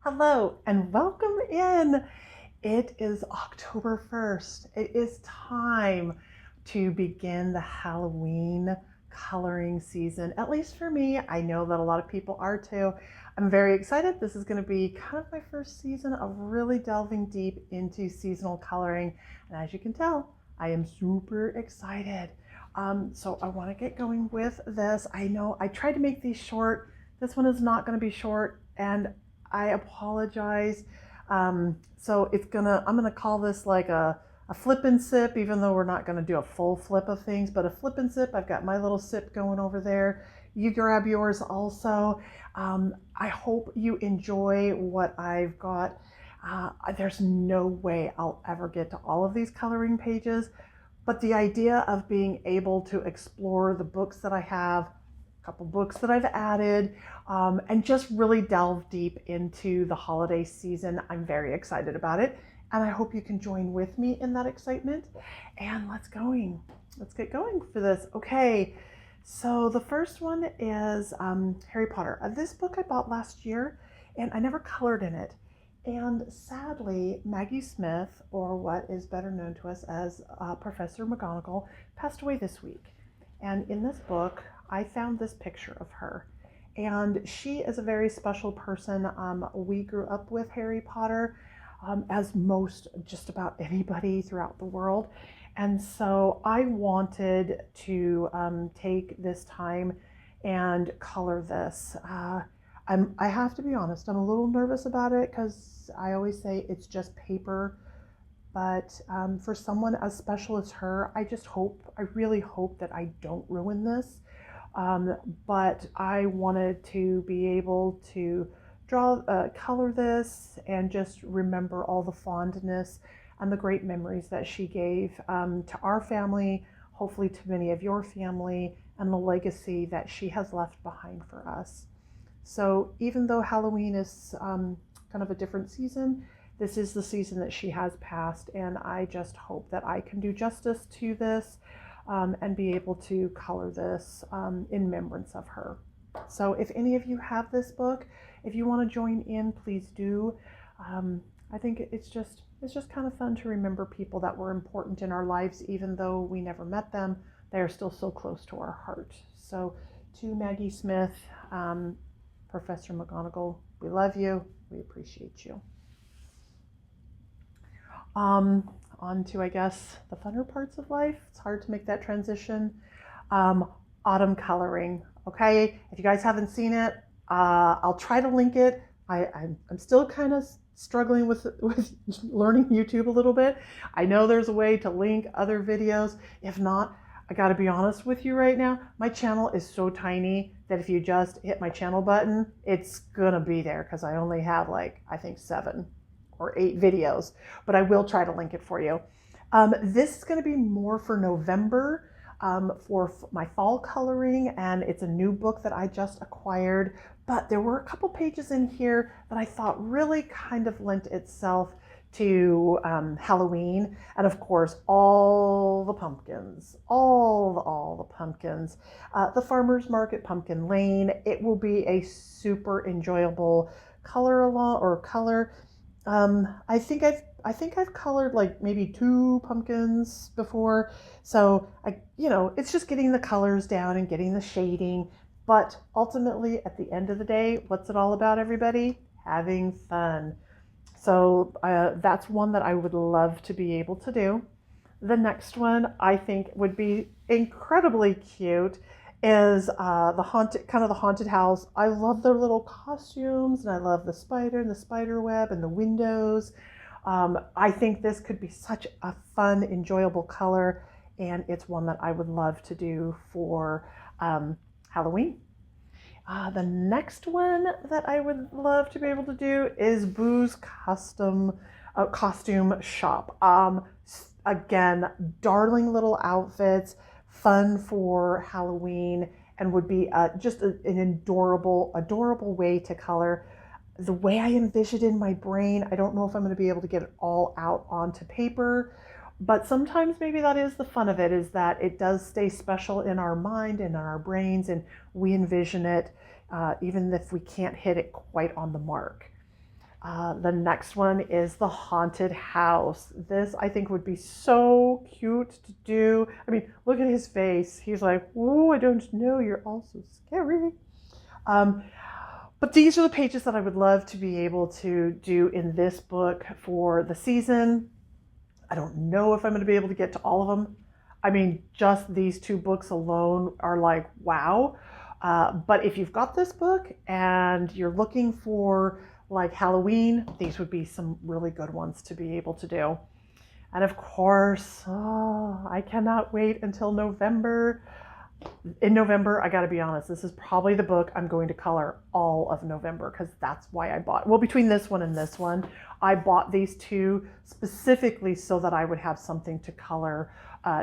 Hello and welcome in. It is October 1st. It is time to begin the Halloween coloring season. At least for me, I know that a lot of people are too. I'm very excited. This is going to be kind of my first season of really delving deep into seasonal coloring. And as you can tell, I am super excited. So I want to get going with this. I know I tried to make these short. This one is not going to be short, and I apologize. So I'm gonna call this like a flip and sip, even though we're not gonna do a full flip of things, but a flip and sip. I've got my little sip going over there. You grab yours also. I hope you enjoy what I've got. There's no way I'll ever get to all of these coloring pages, but the idea of being able to explore the books that I have, couple books that I've added, and just really delve deep into the holiday season. I'm very excited about it, and I hope you can join with me in that excitement. And let's get going for this. Okay, so the first one is Harry Potter. This book I bought last year, and I never colored in it. And sadly, Maggie Smith, or what is better known to us as Professor McGonagall, passed away this week. And in this book, I found this picture of her. And she is a very special person. We grew up with Harry Potter, as most just about anybody throughout the world. And so I wanted to take this time and color this. I have to be honest, I'm a little nervous about it because I always say it's just paper. But for someone as special as her, I really hope that I don't ruin this. But I wanted to be able to color this and just remember all the fondness and the great memories that she gave to our family, hopefully to many of your family, and the legacy that she has left behind for us. So even though Halloween is kind of a different season, this is the season that she has passed, and I just hope that I can do justice to this and be able to color this in remembrance of her. So if any of you have this book, if you want to join in, please do. I think it's just kind of fun to remember people that were important in our lives, even though we never met them. They are still so close to our heart. So to Maggie Smith, Professor McGonagall, we love you. We appreciate you. On to, I guess, the funner parts of life. It's hard to make that transition. Autumn coloring. Okay, if you guys haven't seen it, I'll try to link it. I'm still kind of struggling with learning YouTube a little bit. I know there's a way to link other videos. If not, I gotta be honest with you right now, my channel is so tiny that if you just hit my channel button, it's gonna be there because I only have like, I think 7 or 8 videos, but I will try to link it for you. This is going to be more for November for my fall coloring, and it's a new book that I just acquired, but there were a couple pages in here that I thought really kind of lent itself to Halloween, and of course all the pumpkins, all the pumpkins. The Farmer's Market Pumpkin Lane. It will be a super enjoyable color. I think I've colored like maybe 2 pumpkins before. So it's just getting the colors down and getting the shading. But ultimately, at the end of the day, what's it all about, everybody? Having fun. So that's one that I would love to be able to do. The next one I think would be incredibly cute is the haunted house. I love their little costumes, and I love the spider and the spider web and the windows. I think this could be such a fun, enjoyable color, and it's one that I would love to do for Halloween. The next one that I would love to be able to do is Boo's costume shop. Again, darling little outfits, fun for Halloween, and would be just an adorable way to color. The way I envisioned in my brain, I don't know if I'm going to be able to get it all out onto paper, but sometimes maybe that is the fun of it, is that it does stay special in our mind and in our brains, and we envision it even if we can't hit it quite on the mark. The next one is The Haunted House. This I think would be so cute to do. I mean, look at his face. He's like, oh, I don't know. You're all so scary. But these are the pages that I would love to be able to do in this book for the season. I don't know if I'm going to be able to get to all of them. I mean, just these 2 books alone are like, wow. But if you've got this book and you're looking for like Halloween, these would be some really good ones to be able to do. And of course, I cannot wait until November. In November, I got to be honest, this is probably the book I'm going to color all of November, because that's why I bought, well, between this one and this one, I bought these 2 specifically so that I would have something to color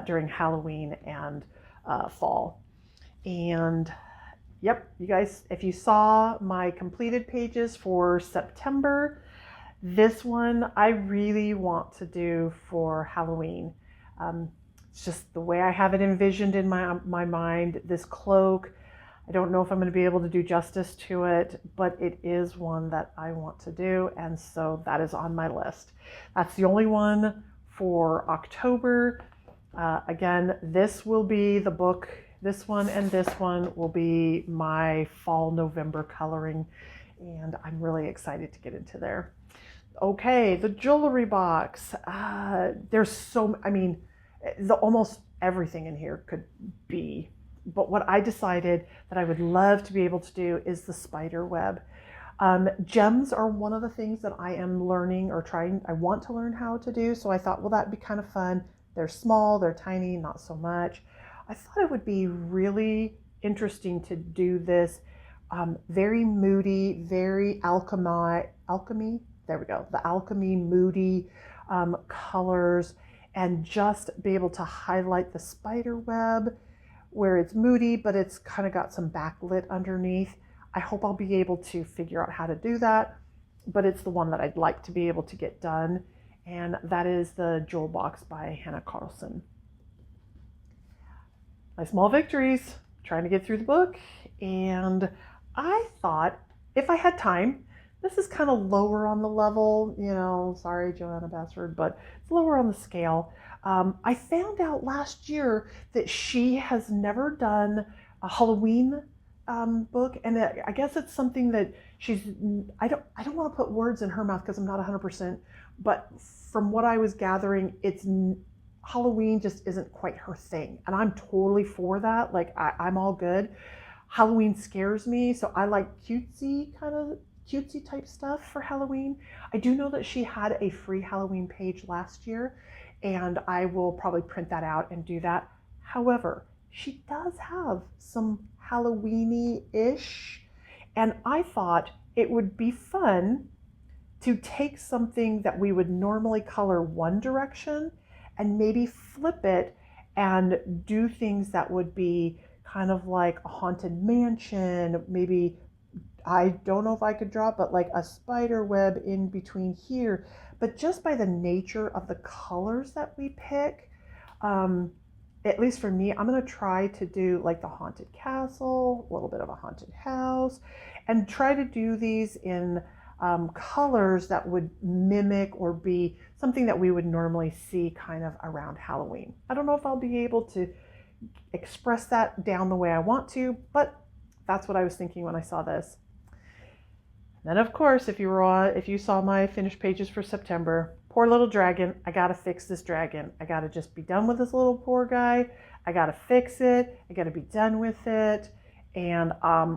during Halloween and fall. And yep, you guys, if you saw my completed pages for September, this one I really want to do for Halloween. It's just the way I have it envisioned in my mind. This cloak, I don't know if I'm going to be able to do justice to it, but it is one that I want to do, and so that is on my list. That's the only one for October. Again, this will be the book. This one and this one will be my fall November coloring, and I'm really excited to get into there. Okay, the jewelry box. There's so, I mean, almost everything in here could be, but what I decided that I would love to be able to do is the spider web. Gems are one of the things that I am learning or trying, I want to learn how to do. So I thought, well, that'd be kind of fun. They're small, they're tiny, not so much. I thought it would be really interesting to do this very moody, very alchemy, there we go, the alchemy moody colors, and just be able to highlight the spider web where it's moody, but it's kind of got some backlit underneath. I hope I'll be able to figure out how to do that, but it's the one that I'd like to be able to get done. And that is the Jewel Box by Hannah Carlson. My small victories, trying to get through the book. And I thought if I had time, this is kind of lower on the level, you know, sorry, Joanna Bassford, but it's lower on the scale. I found out last year that she has never done a Halloween book, and I guess it's something that she's, I don't want to put words in her mouth because I'm not 100%, but from what I was gathering, it's Halloween just isn't quite her thing, and I'm totally for that. Like I'm all good. Halloween scares me, so I like cutesy type stuff for Halloween. I do know that she had a free Halloween page last year, and I will probably print that out and do that. However, she does have some Halloweeny-ish, and I thought it would be fun to take something that we would normally color one direction and maybe flip it and do things that would be kind of like a haunted mansion, maybe, I don't know if I could draw, but like a spider web in between here. But just by the nature of the colors that we pick, at least for me, I'm going to try to do like the haunted castle, a little bit of a haunted house, and try to do these in colors that would mimic or be something that we would normally see kind of around Halloween. I don't know if I'll be able to express that down the way I want to, but that's what I was thinking when I saw this. Then of course, if you saw my finished pages for September, poor little dragon, I gotta fix this dragon. I gotta just be done with this little poor guy. I gotta fix it. I gotta be done with it. And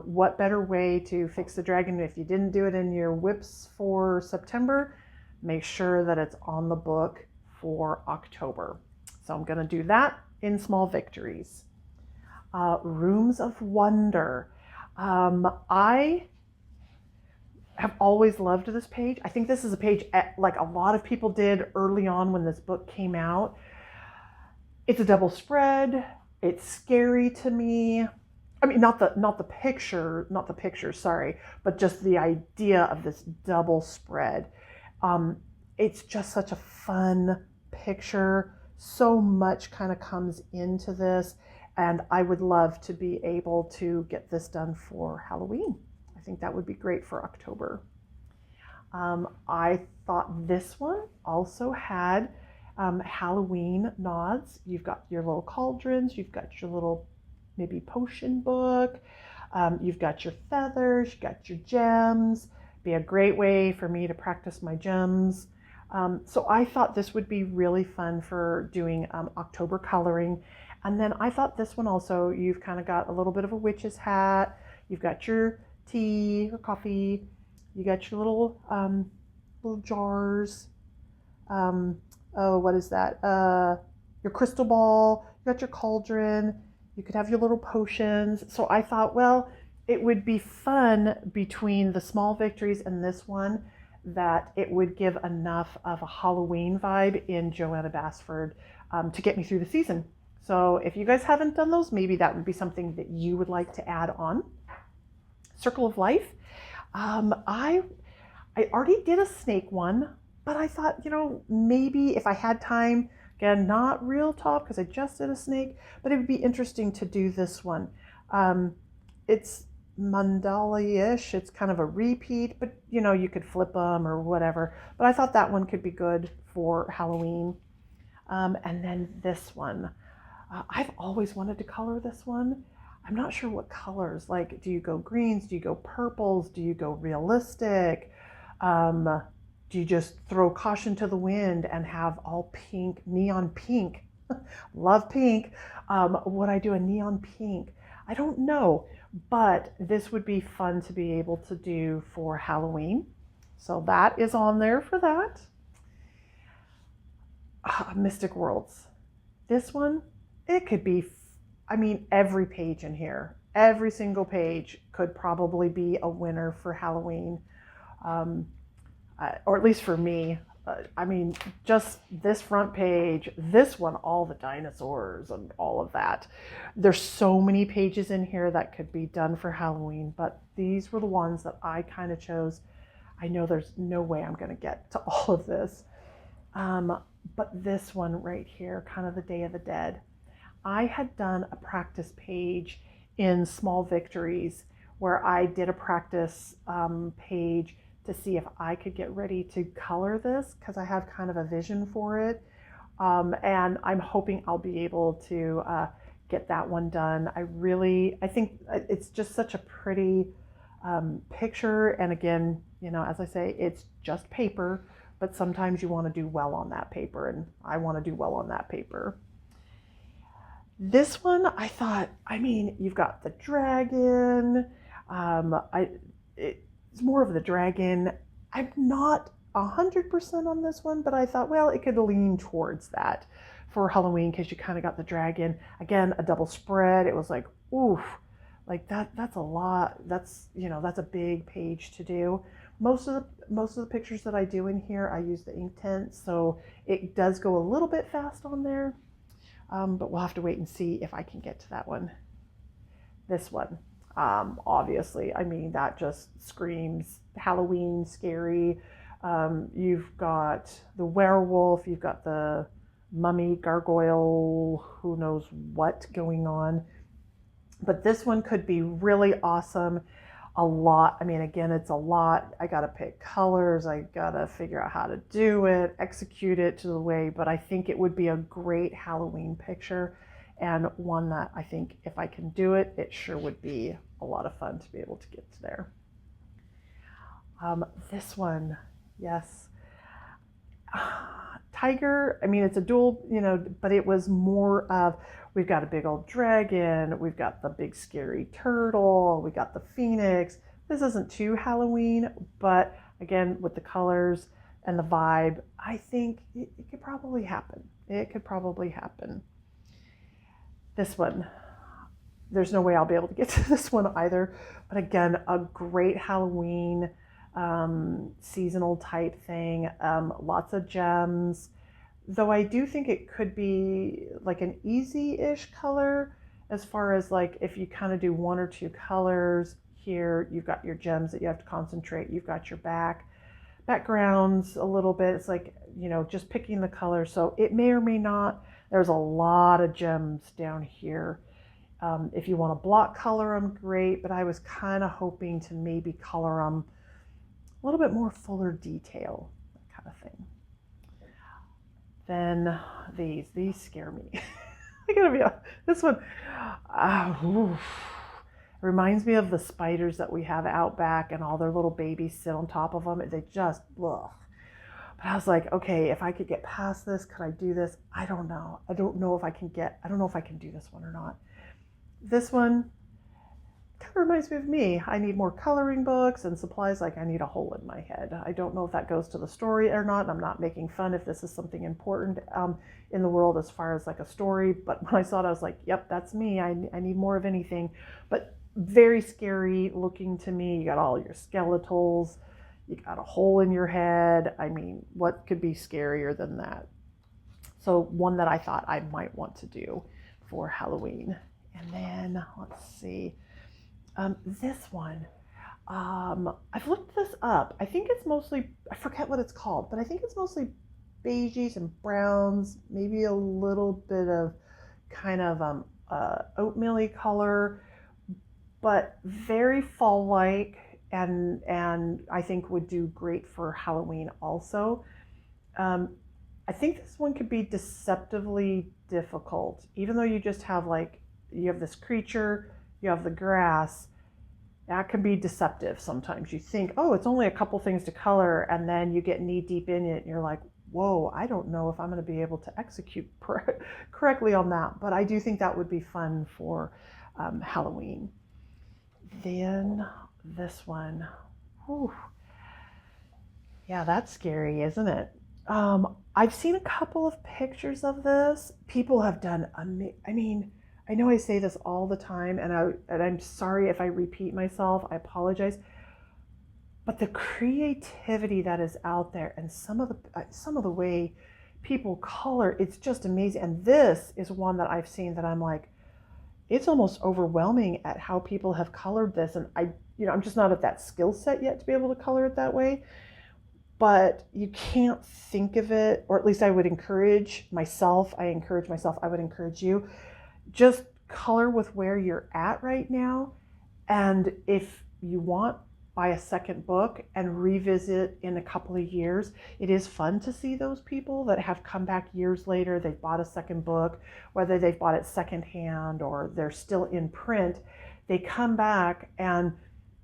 what better way to fix the dragon if you didn't do it in your whips for September? Make sure that it's on the book for October. So I'm gonna do that in small victories. Rooms of Wonder. I have always loved this page. I think this is a page like a lot of people did early on when this book came out. It's a double spread. It's scary to me. I mean, not the picture, sorry, but just the idea of this double spread. It's just such a fun picture. So much kind of comes into this, and I would love to be able to get this done for Halloween. I think that would be great for October. I thought this one also had Halloween nods. You've got your little cauldrons, you've got your little maybe potion book, you've got your feathers, you've got your gems. Be a great way for me to practice my gems. So I thought this would be really fun for doing October coloring. And then I thought this one also, you've kind of got a little bit of a witch's hat, you've got your tea or coffee, you got your little jars. Oh, what is that? Your crystal ball, you got your cauldron, you could have your little potions. So I thought, well, it would be fun between the small victories and this one that it would give enough of a Halloween vibe in Joanna Basford to get me through the season. So if you guys haven't done those, maybe that would be something that you would like to add on. Circle of Life. I already did a snake one, but I thought, maybe if I had time, again, not real top because I just did a snake, but it would be interesting to do this one. It's mandala-ish, it's kind of a repeat, but you could flip them or whatever. But I thought that one could be good for Halloween. And then this one. I've always wanted to color this one. I'm not sure what colors, like do you go greens, do you go purples, do you go realistic? Do you just throw caution to the wind and have all pink, neon pink? Love pink. Would I do a neon pink? I don't know, but this would be fun to be able to do for Halloween. So that is on there for that. Mystic Worlds. This one, it could be, every page in here, every single page could probably be a winner for Halloween. Or at least for me. Just this front page, this one, all the dinosaurs and all of that. There's so many pages in here that could be done for Halloween, but these were the ones that I kind of chose. I know there's no way I'm going to get to all of this. But this one right here, kind of the Day of the Dead. I had done a practice page in Small Victories where I did a practice page to see if I could get ready to color this because I have kind of a vision for it. And I'm hoping I'll be able to get that one done. I think it's just such a pretty picture. And again, as I say, it's just paper, but sometimes you want to do well on that paper, and I want to do well on that paper. This one, I thought, you've got the dragon. It's more of the dragon. I'm not 100% on this one, but I thought, well, it could lean towards that for Halloween because you kind of got the dragon. Again, a double spread. It was like, oof, like that's a lot. That's a big page to do. Most of the pictures that I do in here, I use the Inktense, so it does go a little bit fast on there. But we'll have to wait and see if I can get to that one. This one, obviously, that just screams Halloween, scary. You've got the werewolf, you've got the mummy, gargoyle, who knows what going on. But this one could be really awesome. A lot. Again, it's a lot. I got to pick colors. I got to figure out how to do it, execute it to the way, but I think it would be a great Halloween picture and one that I think if I can do it, it sure would be a lot of fun to be able to get to there. This one, yes. Tiger, it's a dual, but it was more of, we've got a big old dragon, we've got the big scary turtle, we got the phoenix. This isn't too Halloween, but again, with the colors and the vibe, I think it could probably happen. It could probably happen. This one, there's no way I'll be able to get to this one either, but again, a great Halloween seasonal type thing, lots of gems, though I do think it could be like an easy-ish color as far as like if you kind of do one or two colors here, you've got your gems that you have to concentrate, you've got your backgrounds a little bit, it's like just picking the color, so it may or may not. There's a lot of gems down here. If you want to block color them, great, but I was kind of hoping to maybe color them little bit more fuller detail, that kind of thing. Then these scare me. I gotta be honest. This one, reminds me of the spiders that we have out back, and all their little babies sit on top of them. They just, ugh. But I was like, okay, if I could get past this, could I do this? I don't know. I don't know if I can do this one or not. This one kind of reminds me of me. I need more coloring books and supplies. Like, I need a hole in my head. I don't know if that goes to the story or not. I'm not making fun if this is something important in the world as far as like a story. But when I saw it, I was like, yep, that's me. I need more of anything. But very scary looking to me. You got all your skeletals. You got a hole in your head. I mean, what could be scarier than that? So one that I thought I might want to do for Halloween. And then let's see. This one, I've looked this up. I think it's mostly, I forget what it's called, but I think it's mostly beiges and browns, maybe a little bit of kind of oatmeal-y color, but very fall-like, and I think would do great for Halloween also. I think this one could be deceptively difficult, even though you just have you have this creature, you have the grass. That can be deceptive sometimes. You think, oh, it's only a couple things to color, and then you get knee deep in it and you're like, whoa, I don't know if I'm going to be able to execute correctly on that. But I do think that would be fun for Halloween. Then this one, whew. Yeah, that's scary, isn't it? I've seen a couple of pictures of this. People have done, I mean, I know I say this all the time, and I'm sorry if I repeat myself. I apologize. But the creativity that is out there, and some of the way people color, it's just amazing. And this is one that I've seen that I'm like, it's almost overwhelming at how people have colored this. And I'm just not at that skill set yet to be able to color it that way. But you can't think of it, or at least I would encourage myself. I would encourage you. Just color with where you're at right now. And if you want, buy a second book and revisit in a couple of years. It is fun to see those people that have come back years later. They've bought a second book, whether they've bought it secondhand or they're still in print. They come back, and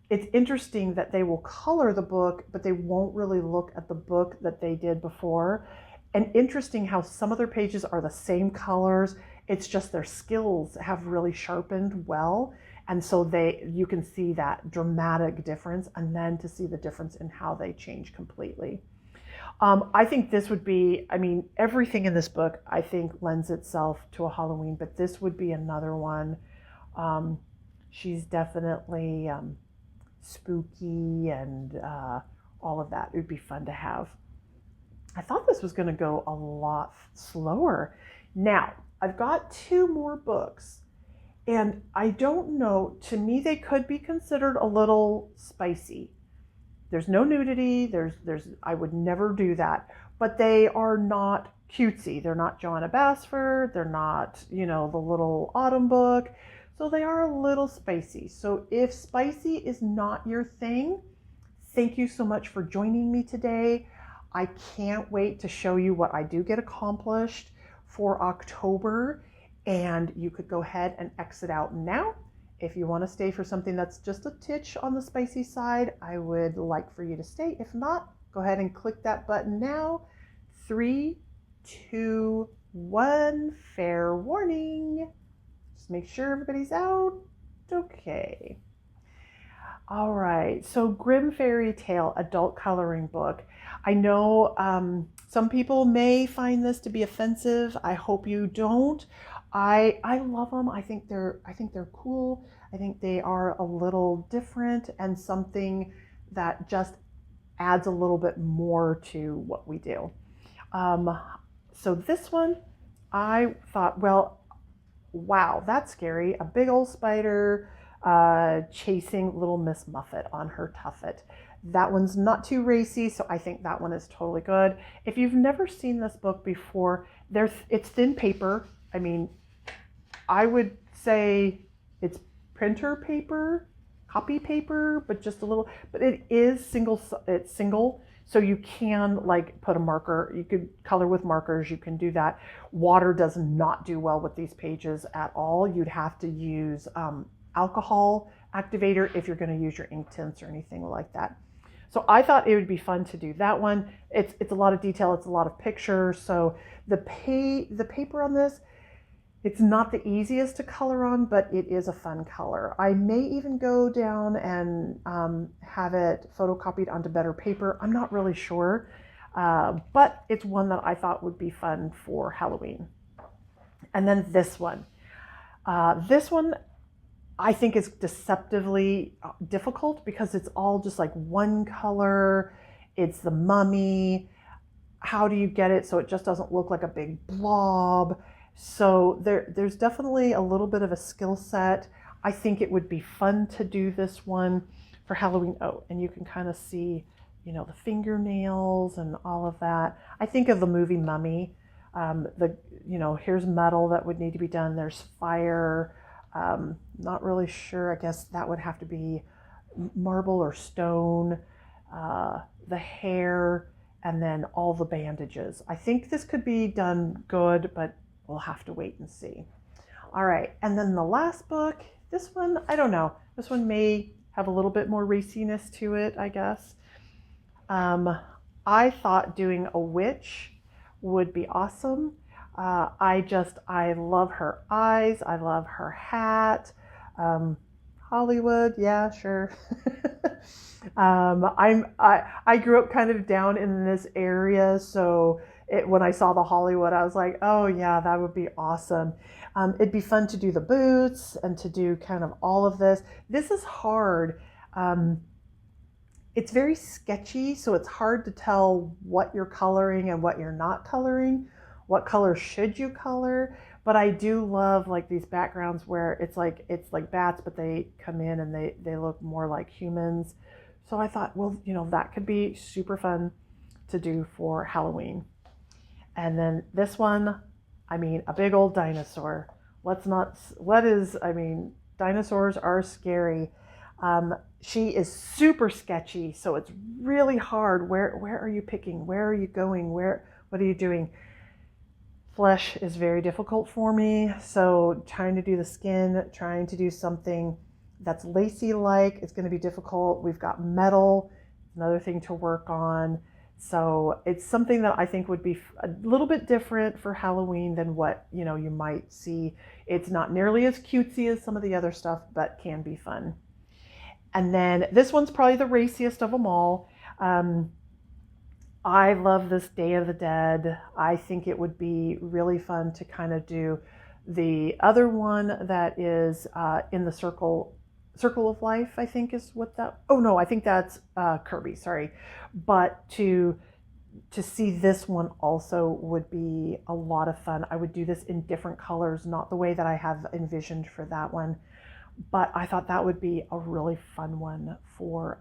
it's interesting that they will color the book, but they won't really look at the book that they did before. And interesting how some of their pages are the same colors. It's just their skills have really sharpened well. And so you can see that dramatic difference, and then to see the difference in how they change completely. I think this would be, everything in this book, I think, lends itself to a Halloween, but this would be another one. She's definitely spooky and all of that. It would be fun to have. I thought this was going to go a lot slower. Now, I've got 2 more books, and I don't know, to me they could be considered a little spicy. There's no nudity, I would never do that, but they are not cutesy. They're not Joanna Basford, they're not, the little autumn book, so they are a little spicy. So if spicy is not your thing, thank you so much for joining me today. I can't wait to show you what I do get accomplished for October, and you could go ahead and exit out now. If you want to stay for something that's just a titch on the spicy side, I would like for you to stay. If not, go ahead and click that button now. 3, 2, 1, fair warning. Just make sure everybody's out. Okay. All right, so Grimm Fairy Tale adult coloring book. I know some people may find this to be offensive. I hope you don't. I love them. I think they're cool. I think they are a little different and something that just adds a little bit more to what we do. So this one, I thought, well, wow, that's scary. A big old spider chasing little Miss Muffet on her tuffet. That one's not too racy, so I think that one is totally good. If you've never seen this book before, it's thin paper. I would say it's printer paper, copy paper, but just a little, but it is single, it's single. So you can like put a marker, you could color with markers, you can do that. Water does not do well with these pages at all. You'd have to use alcohol activator if you're going to use your ink tints or anything like that. So I thought it would be fun to do that one. It's a lot of detail, it's a lot of pictures. So the paper on this, it's not the easiest to color on, but it is a fun color. I may even go down and have it photocopied onto better paper. I'm not really sure, but it's one that I thought would be fun for Halloween. And then this one. This one I think is deceptively difficult because it's all just like one color. It's the mummy. How do you get it so it just doesn't look like a big blob? So there's definitely a little bit of a skill set. I think it would be fun to do this one for Halloween. Oh, and you can kind of see, you know, the fingernails and all of that. I think of the movie Mummy. Here's metal that would need to be done. There's fire. Not really sure. I guess that would have to be marble or stone. The hair, and then all the bandages. I think this could be done good, but we'll have to wait and see. All right, and then the last book, this one, I don't know. This one may have a little bit more raciness to it, I guess. I thought doing a witch would be awesome. I love her eyes. I love her hat. Hollywood, yeah, sure. I grew up kind of down in this area, so when I saw the Hollywood, I was like, oh yeah, that would be awesome. It'd be fun to do the boots and to do kind of all of this. This is hard. It's very sketchy, so it's hard to tell what you're coloring and what you're not coloring. What color should you color? But I do love like these backgrounds where it's like bats, but they come in and they look more like humans. So I thought, well, you know, that could be super fun to do for Halloween. And then this one, I mean, a big old dinosaur. Dinosaurs are scary. She is super sketchy, so it's really hard. Where are you picking? Where are you going? What are you doing? Flesh is very difficult for me, so trying to do the skin, trying to do something that's lacy-like, it's going to be difficult. We've got metal, another thing to work on. So it's something that I think would be a little bit different for Halloween than what, you know, you might see. It's not nearly as cutesy as some of the other stuff, but can be fun. And then this one's probably the raciest of them all. I love this Day of the Dead. I think it would be really fun to kind of do the other one that is in the Circle of Life, I think is what that, oh no, I think that's Kirby, sorry. But to see this one also would be a lot of fun. I would do this in different colors, not the way that I have envisioned for that one, but I thought that would be a really fun one for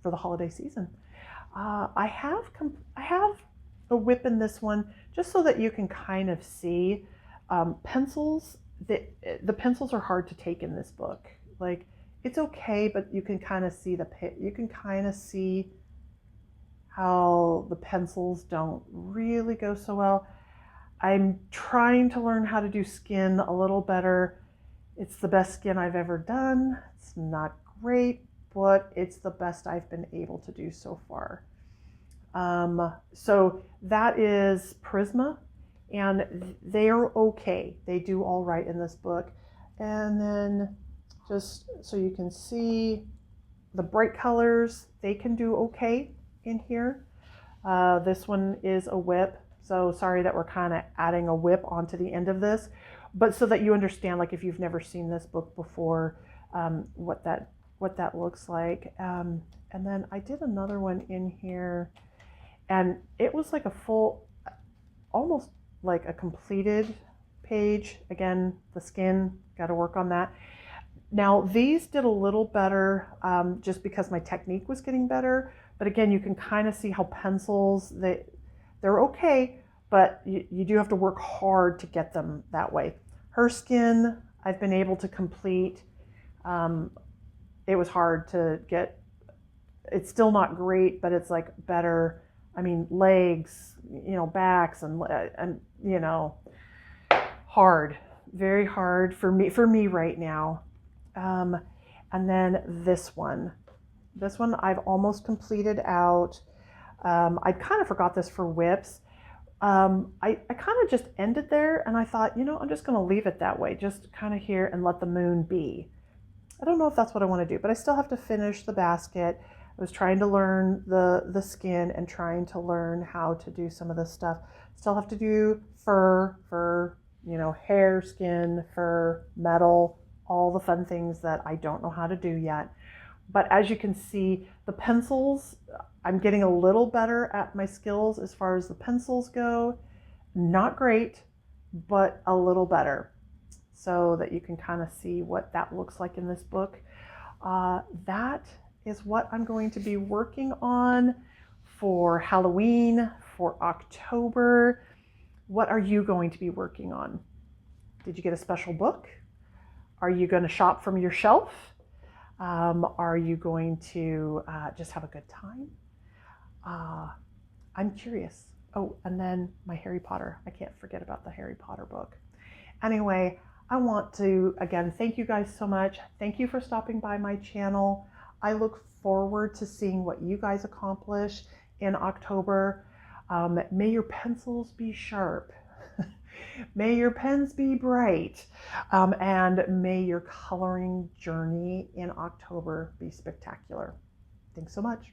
the holiday season. I have a whip in this one just so that you can kind of see pencils. The pencils are hard to take in this book. Like, it's okay, but you can kind of see you can kind of see how the pencils don't really go so well. I'm trying to learn how to do skin a little better. It's the best skin I've ever done. It's not great, but it's the best I've been able to do so far. So that is Prisma, and they are okay. They do all right in this book. And then just so you can see the bright colors, they can do okay in here. This one is a whip. So sorry that we're kind of adding a whip onto the end of this, but so that you understand, like if you've never seen this book before, what that looks like. And then I did another one in here, and it was like a full, almost like a completed page. Again, the skin, got to work on that. Now these did a little better just because my technique was getting better. But again, you can kind of see how pencils, they're okay, but you do have to work hard to get them that way. Her skin, I've been able to complete. Um, it was hard to get. It's still not great, but it's like better. I mean, legs, backs and hard, very hard for me right now. Um, and then this one I've almost completed out. I kind of forgot this for whips. I kind of just ended there and I thought, I'm just going to leave it that way, just kind of here and let the moon be. I don't know if that's what I want to do, but I still have to finish the basket. I was trying to learn the skin and trying to learn how to do some of this stuff. Still have to do fur, hair, skin, fur, metal, all the fun things that I don't know how to do yet. But as you can see, the pencils, I'm getting a little better at my skills as far as the pencils go. Not great, but a little better. So that you can kind of see what that looks like in this book. That is what I'm going to be working on for Halloween, for October. What are you going to be working on? Did you get a special book? Are you going to shop from your shelf? Are you going to just have a good time? I'm curious. Oh, and then my Harry Potter. I can't forget about the Harry Potter book. Anyway, I want to, again, thank you guys so much. Thank you for stopping by my channel. I look forward to seeing what you guys accomplish in October. May your pencils be sharp. May your pens be bright. And may your coloring journey in October be spectacular. Thanks so much.